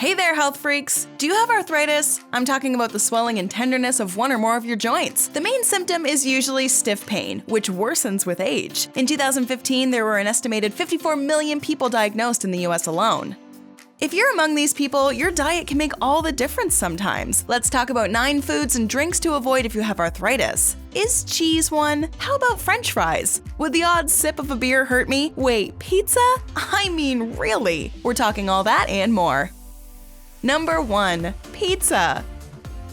Hey there, health freaks! Do you have arthritis? I'm talking about the swelling and tenderness of one or more of your joints. The main symptom is usually stiff pain, which worsens with age. In 2015, there were an estimated 54 million people diagnosed in the US alone. If you're among these people, your diet can make all the difference sometimes. Let's talk about 9 foods and drinks to avoid if you have arthritis. Is cheese one? How about French fries? Would the odd sip of a beer hurt me? Wait, pizza? I mean, really? We're talking all that and more. Number 1. Pizza.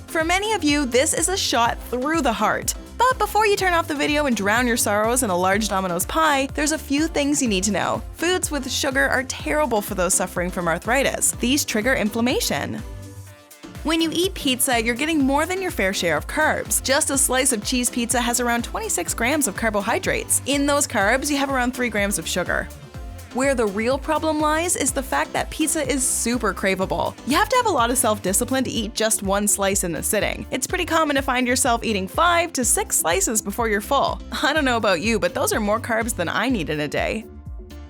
For many of you, this is a shot through the heart. But before you turn off the video and drown your sorrows in a large Dominoes pie, there's a few things you need to know. Foods with sugar are terrible for those suffering from arthritis. These trigger inflammation. When you eat pizza, you're getting more than your fair share of carbs. Just a slice of cheese pizza has around 26 grams of carbohydrates. In those carbs, you have around 3 grams of sugar. Where the real problem lies is the fact that pizza is super craveable. You have to have a lot of self-discipline to eat just one slice in a sitting. It's pretty common to find yourself eating 5 to 6 slices before you're full. I don't know about you, but those are more carbs than I need in a day.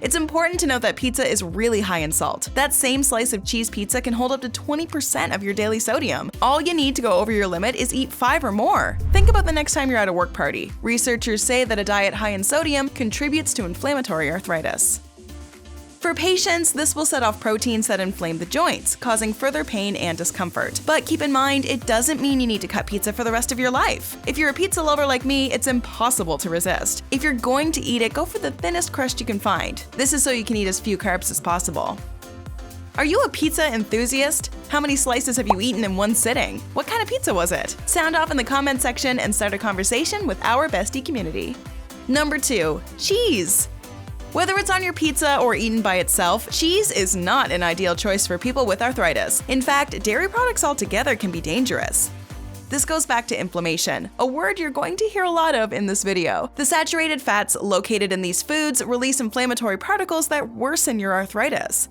It's important to note that pizza is really high in salt. That same slice of cheese pizza can hold up to 20% of your daily sodium. All you need to go over your limit is eat 5 or more. Think about the next time you're at a work party. Researchers say that a diet high in sodium contributes to inflammatory arthritis. For patients, this will set off proteins that inflame the joints, causing further pain and discomfort. But keep in mind, it doesn't mean you need to cut pizza for the rest of your life. If you're a pizza lover like me, it's impossible to resist. If you're going to eat it, go for the thinnest crust you can find. This is so you can eat as few carbs as possible. Are you a pizza enthusiast? How many slices have you eaten in one sitting? What kind of pizza was it? Sound off in the comment section and start a conversation with our Bestie community. Number 2. Cheese. Whether it's on your pizza or eaten by itself, cheese is not an ideal choice for people with arthritis. In fact, dairy products altogether can be dangerous. This goes back to inflammation, a word you're going to hear a lot of in this video. The saturated fats located in these foods release inflammatory particles that worsen your arthritis.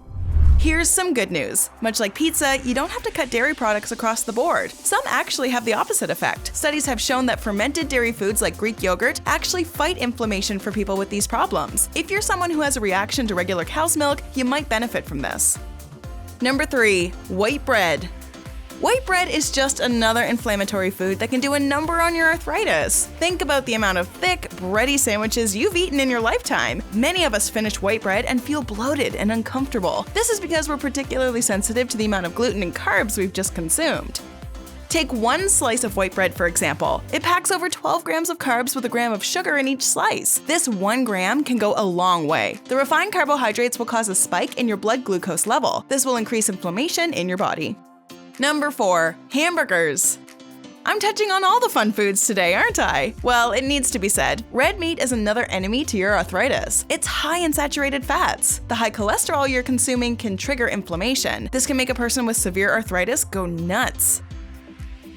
Here's some good news. Much like pizza, you don't have to cut dairy products across the board. Some actually have the opposite effect. Studies have shown that fermented dairy foods like Greek yogurt actually fight inflammation for people with these problems. If you're someone who has a reaction to regular cow's milk, you might benefit from this. Number 3. White bread. White bread is just another inflammatory food that can do a number on your arthritis. Think about the amount of thick, bready sandwiches you've eaten in your lifetime. Many of us finish white bread and feel bloated and uncomfortable. This is because we're particularly sensitive to the amount of gluten and carbs we've just consumed. Take one slice of white bread, for example. It packs over 12 grams of carbs with a gram of sugar in each slice. This 1 gram can go a long way. The refined carbohydrates will cause a spike in your blood glucose level. This will increase inflammation in your body. Number 4. Hamburgers. I'm touching on all the fun foods today, aren't I? Well, it needs to be said, red meat is another enemy to your arthritis. It's high in saturated fats. The high cholesterol you're consuming can trigger inflammation. This can make a person with severe arthritis go nuts.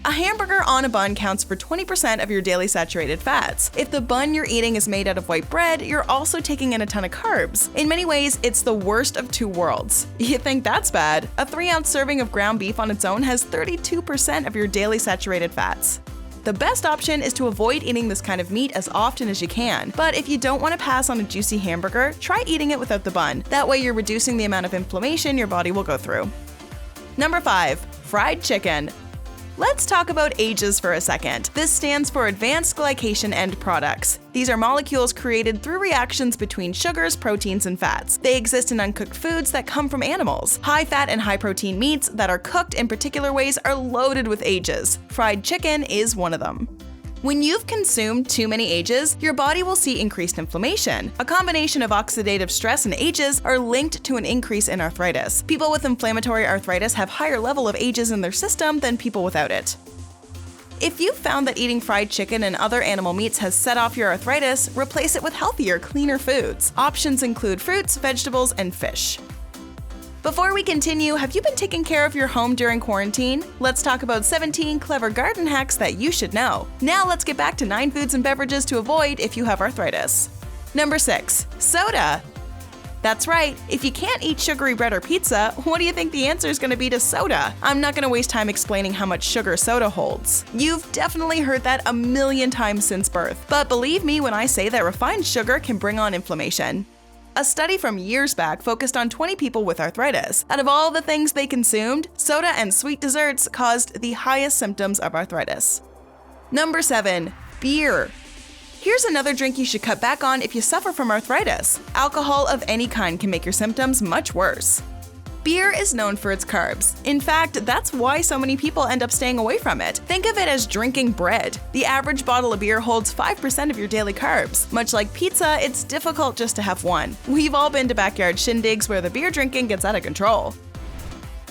A hamburger on a bun counts for 20% of your daily saturated fats. If the bun you're eating is made out of white bread, you're also taking in a ton of carbs. In many ways, it's the worst of 2 worlds. You think that's bad? A 3-ounce serving of ground beef on its own has 32% of your daily saturated fats. The best option is to avoid eating this kind of meat as often as you can. But if you don't want to pass on a juicy hamburger, try eating it without the bun. That way you're reducing the amount of inflammation your body will go through. Number 5. Fried chicken. Let's talk about AGEs for a second. This stands for Advanced Glycation End Products. These are molecules created through reactions between sugars, proteins, and fats. They exist in uncooked foods that come from animals. High-fat and high-protein meats that are cooked in particular ways are loaded with AGEs. Fried chicken is one of them. When you've consumed too many AGEs, your body will see increased inflammation. A combination of oxidative stress and AGEs are linked to an increase in arthritis. People with inflammatory arthritis have higher level of AGEs in their system than people without it. If you've found that eating fried chicken and other animal meats has set off your arthritis, replace it with healthier, cleaner foods. Options include fruits, vegetables, and fish. Before we continue, have you been taking care of your home during quarantine? Let's talk about 17 clever garden hacks that you should know. Now let's get back to 9 foods and beverages to avoid if you have arthritis. Number 6. Soda. That's right, if you can't eat sugary bread or pizza, what do you think the answer is going to be to soda? I'm not going to waste time explaining how much sugar soda holds. You've definitely heard that a million times since birth. But believe me when I say that refined sugar can bring on inflammation. A study from years back focused on 20 people with arthritis. Out of all the things they consumed, soda and sweet desserts caused the highest symptoms of arthritis. Number 7. Beer. Here's another drink you should cut back on if you suffer from arthritis. Alcohol of any kind can make your symptoms much worse. Beer is known for its carbs. In fact, that's why so many people end up staying away from it. Think of it as drinking bread. The average bottle of beer holds 5% of your daily carbs. Much like pizza, it's difficult just to have one. We've all been to backyard shindigs where the beer drinking gets out of control.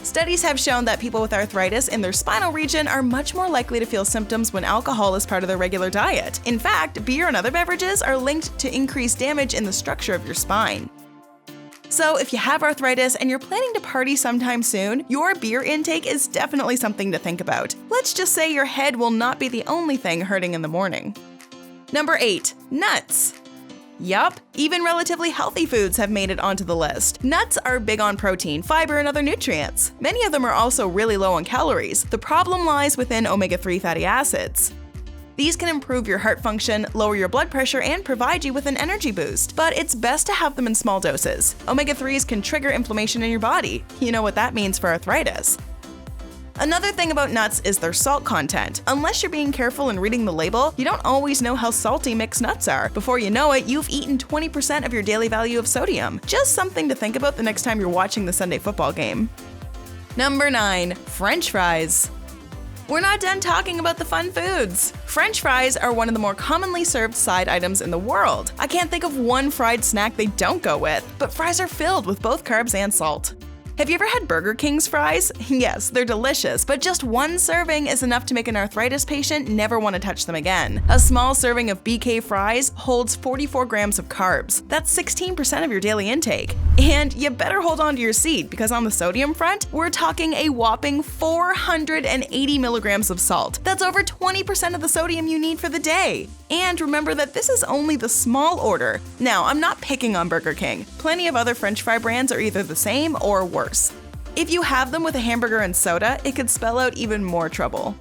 Studies have shown that people with arthritis in their spinal region are much more likely to feel symptoms when alcohol is part of their regular diet. In fact, beer and other beverages are linked to increased damage in the structure of your spine. So if you have arthritis and you're planning to party sometime soon, your beer intake is definitely something to think about. Let's just say your head will not be the only thing hurting in the morning. Number 8. Nuts. Yup, even relatively healthy foods have made it onto the list. Nuts are big on protein, fiber, and other nutrients. Many of them are also really low on calories. The problem lies within omega-3 fatty acids. These can improve your heart function, lower your blood pressure, and provide you with an energy boost. But it's best to have them in small doses. Omega-3s can trigger inflammation in your body. You know what that means for arthritis. Another thing about nuts is their salt content. Unless you're being careful and reading the label, you don't always know how salty mixed nuts are. Before you know it, you've eaten 20% of your daily value of sodium. Just something to think about the next time you're watching the Sunday football game. Number 9. French fries. We're not done talking about the fun foods. French fries are one of the more commonly served side items in the world. I can't think of one fried snack they don't go with, but fries are filled with both carbs and salt. Have you ever had Burger King's fries? Yes, they're delicious, but just one serving is enough to make an arthritis patient never want to touch them again. A small serving of BK fries holds 44 grams of carbs. That's 16% of your daily intake. And you better hold on to your seat, because on the sodium front, we're talking a whopping 480 milligrams of salt. That's over 20% of the sodium you need for the day. And remember that this is only the small order. Now, I'm not picking on Burger King. Plenty of other French fry brands are either the same or worse. If you have them with a hamburger and soda, it could spell out even more trouble.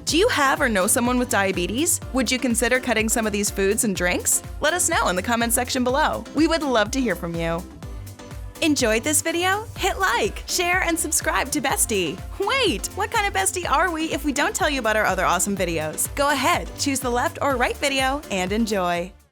Do you have or know someone with diabetes? Would you consider cutting some of these foods and drinks? Let us know in the comment section below. We would love to hear from you. Enjoyed this video? Hit like, share, and subscribe to Bestie. Wait, what kind of bestie are we if we don't tell you about our other awesome videos? Go ahead, choose the left or right video and enjoy.